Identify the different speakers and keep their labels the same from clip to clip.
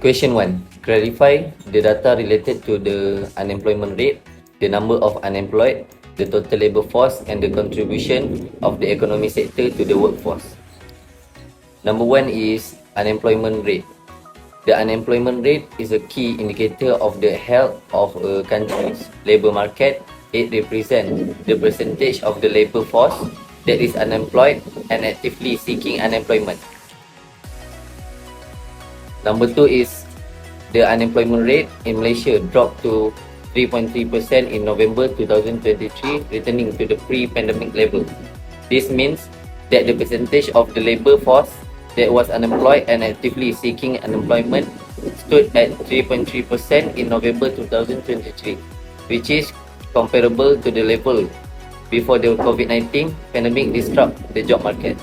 Speaker 1: Question 1. Clarify the data related to the unemployment rate, the number of unemployed, the total labor force, and the contribution of the economic sector to the workforce. Number 1 is unemployment rate. The unemployment rate is a key indicator of the health of a country's labor market. It represents the percentage of the labor force that is unemployed and actively seeking unemployment. Number 2 is the unemployment rate in Malaysia dropped to 3.3% in November 2023, returning to the pre-pandemic level. This means that the percentage of the labor force that was unemployed and actively seeking unemployment stood at 3.3% in November 2023, which is comparable to the level before the COVID-19 pandemic disrupted the job market.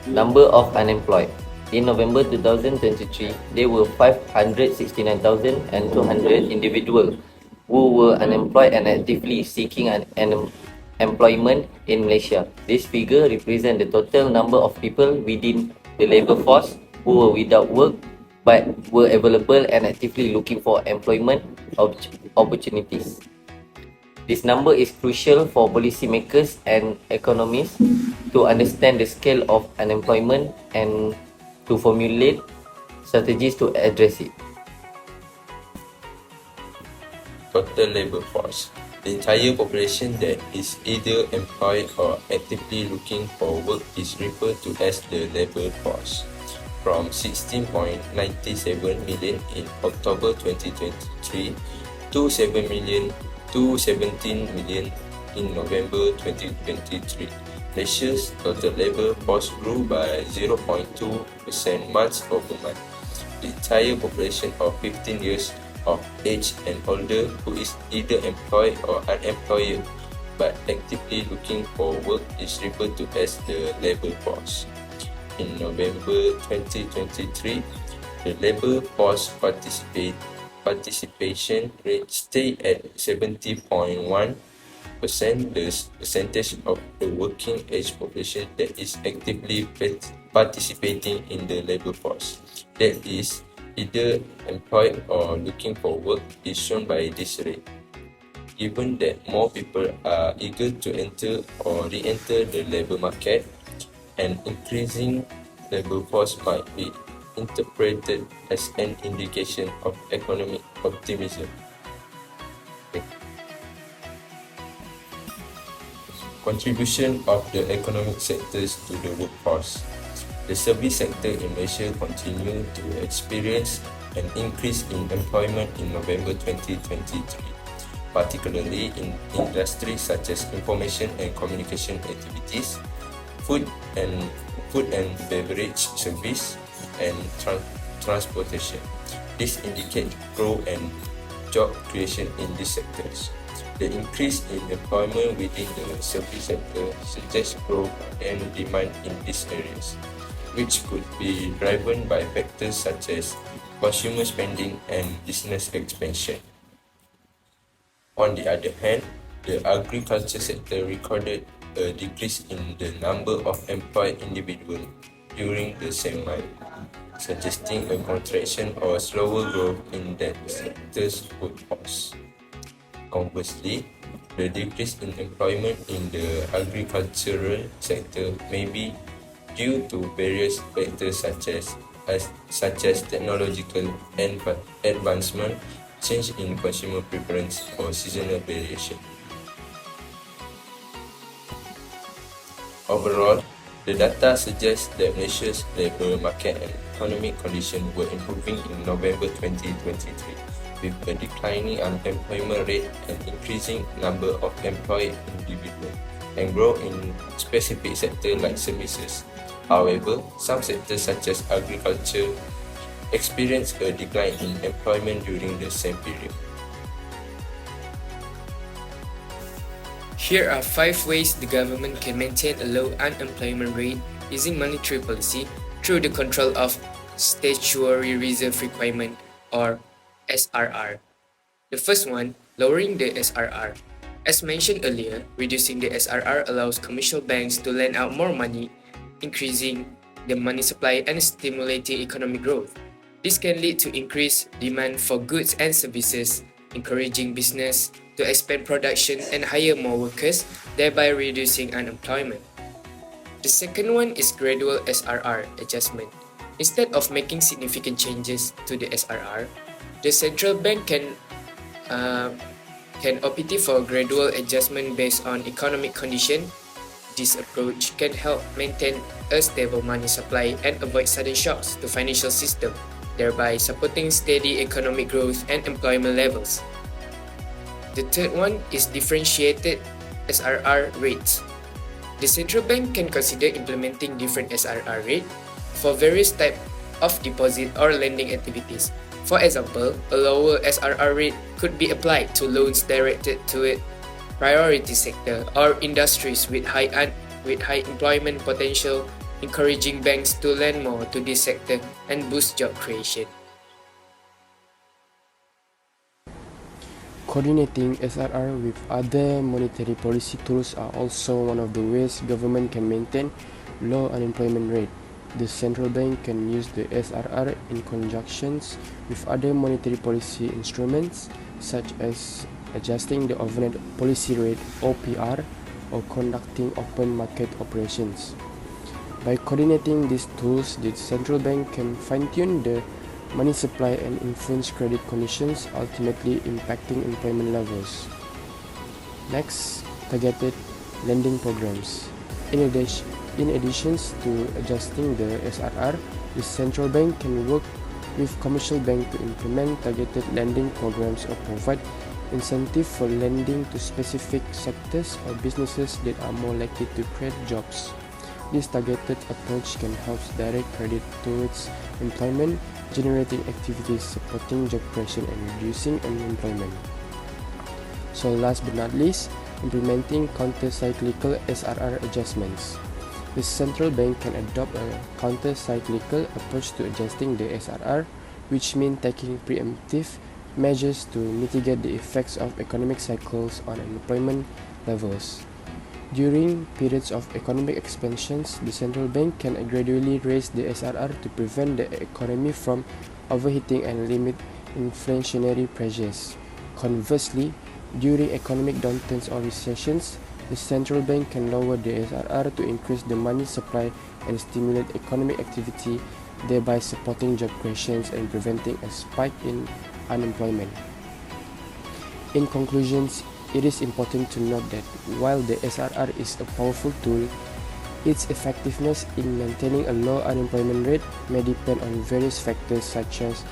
Speaker 1: Number of unemployed. In November 2023, there were 569,200 individuals who were unemployed and actively seeking employment in Malaysia. This figure represents the total number of people within the labour force who were without work but were available and actively looking for employment opportunities. This number is crucial for policymakers and economists to understand the scale of unemployment and to formulate strategies to address it.
Speaker 2: Total labor force. The entire population that is either employed or actively looking for work is referred to as the labor force. From 16.97 million in October 2023 to 17 million in November 2023. Malaysia's total labor force grew by 0.2% month-over-month. The entire population of 15 years of age and older who is either employed or unemployed but actively looking for work is referred to as the labor force. In November 2023, the labor force participation rate stayed at 70.1%, the percentage of the working age population that is actively participating in the labor force, that is either employed or looking for work, is shown by this rate. Given that more people are eager to enter or re-enter the labor market, an increasing labor force might be interpreted as an indication of economic optimism. Contribution of the economic sectors to the workforce. The service sector in Malaysia continued to experience an increase in employment in November 2023, particularly in industries such as information and communication activities, food and beverage service, and transportation. This indicates growth and job creation in these sectors. The increase in employment within the service sector suggests growth and demand in these areas, which could be driven by factors such as consumer spending and business expansion. On the other hand, the agriculture sector recorded a decrease in the number of employed individuals during the same month, suggesting a contraction or slower growth in that sector's workforce. Conversely, the decrease in employment in the agricultural sector may be due to various factors such as technological advancement, change in consumer preference, or seasonal variation. Overall, the data suggests that Malaysia's labour market and economic conditions were improving in November 2023, with a declining unemployment rate and increasing number of employed individuals, and growth in specific sectors like services. However, some sectors such as agriculture experienced a decline in employment during the same period.
Speaker 3: Here are 5 ways the government can maintain a low unemployment rate using monetary policy through the control of statutory reserve requirement, or SRR. The first one, lowering the SRR. As mentioned earlier, reducing the SRR allows commercial banks to lend out more money, increasing the money supply and stimulating economic growth. This can lead to increased demand for goods and services, encouraging business to expand production and hire more workers, thereby reducing unemployment. The second one is gradual SRR adjustment. Instead of making significant changes to the SRR, the central bank can opt for gradual adjustment based on economic condition. This approach can help maintain a stable money supply and avoid sudden shocks to financial system, thereby supporting steady economic growth and employment levels. The third one is differentiated SRR rates. The central bank can consider implementing different SRR rate for various types of deposit or lending activities. For example, a lower SRR rate could be applied to loans directed to a priority sector or industries with high employment potential, encouraging banks to lend more to this sector and boost job creation.
Speaker 4: Coordinating SRR with other monetary policy tools are also one of the ways government can maintain low unemployment rate. The central bank can use the SRR in conjunction with other monetary policy instruments such as adjusting the overnight policy rate OPR or conducting open market operations. By coordinating these tools, the central bank can fine-tune the money supply and influence credit conditions, ultimately impacting employment levels. Next, targeted lending programs. In addition to adjusting the SRR, the central bank can work with commercial banks to implement targeted lending programs or provide incentive for lending to specific sectors or businesses that are more likely to create jobs. This targeted approach can help direct credit towards employment, generating activities supporting job creation and reducing unemployment. So last but not least, implementing counter-cyclical SRR adjustments. The central bank can adopt a counter-cyclical approach to adjusting the SRR, which means taking preemptive measures to mitigate the effects of economic cycles on employment levels. During periods of economic expansions, the central bank can gradually raise the SRR to prevent the economy from overheating and limit inflationary pressures. Conversely, during economic downturns or recessions, the central bank can lower the SRR to increase the money supply and stimulate economic activity, thereby supporting job creation and preventing a spike in unemployment. In conclusions, it is important to note that while the SRR is a powerful tool, its effectiveness in maintaining a low unemployment rate may depend on various factors such as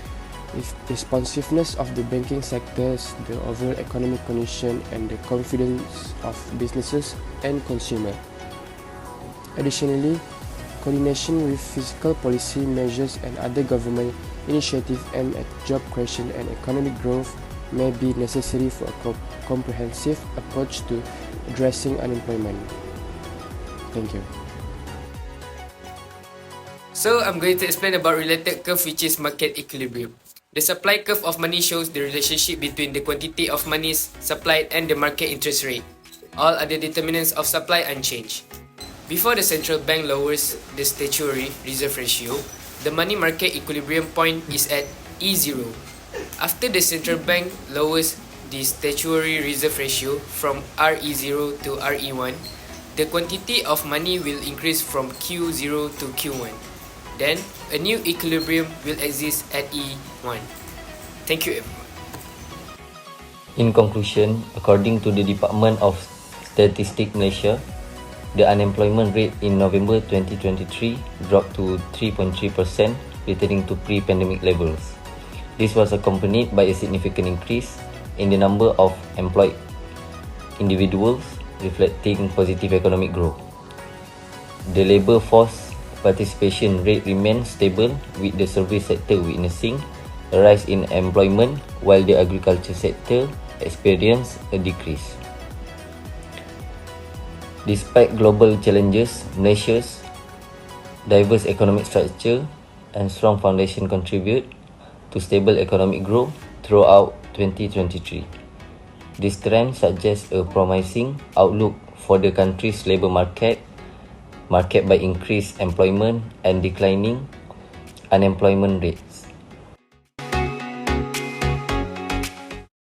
Speaker 4: responsiveness of the banking sectors, the overall economic condition, and the confidence of businesses and consumers. Additionally, coordination with fiscal policy measures and other government initiatives aimed at job creation and economic growth may be necessary for a comprehensive approach to addressing unemployment. Thank you.
Speaker 3: So I'm going to explain about related curve, which is market equilibrium. The supply curve of money shows the relationship between the quantity of money supplied and the market interest rate. All other determinants of supply unchanged. Before the central bank lowers the statutory reserve ratio, the money market equilibrium point is at E0. After the central bank lowers the statutory reserve ratio from RE0 to RE1, the quantity of money will increase from Q0 to Q1. Then, a new equilibrium will exist at E1. Thank you everyone.
Speaker 1: In conclusion, according to the Department of Statistics Malaysia, the unemployment rate in November 2023 dropped to 3.3%, returning to pre-pandemic levels. This was accompanied by a significant increase in the number of employed individuals, reflecting positive economic growth. The labour force participation rate remains stable, with the service sector witnessing a rise in employment while the agriculture sector experienced a decrease. Despite global challenges, Malaysia's diverse economic structure and strong foundation contribute to stable economic growth throughout 2023. This trend suggests a promising outlook for the country's labour market, marked by increased employment and declining unemployment rate.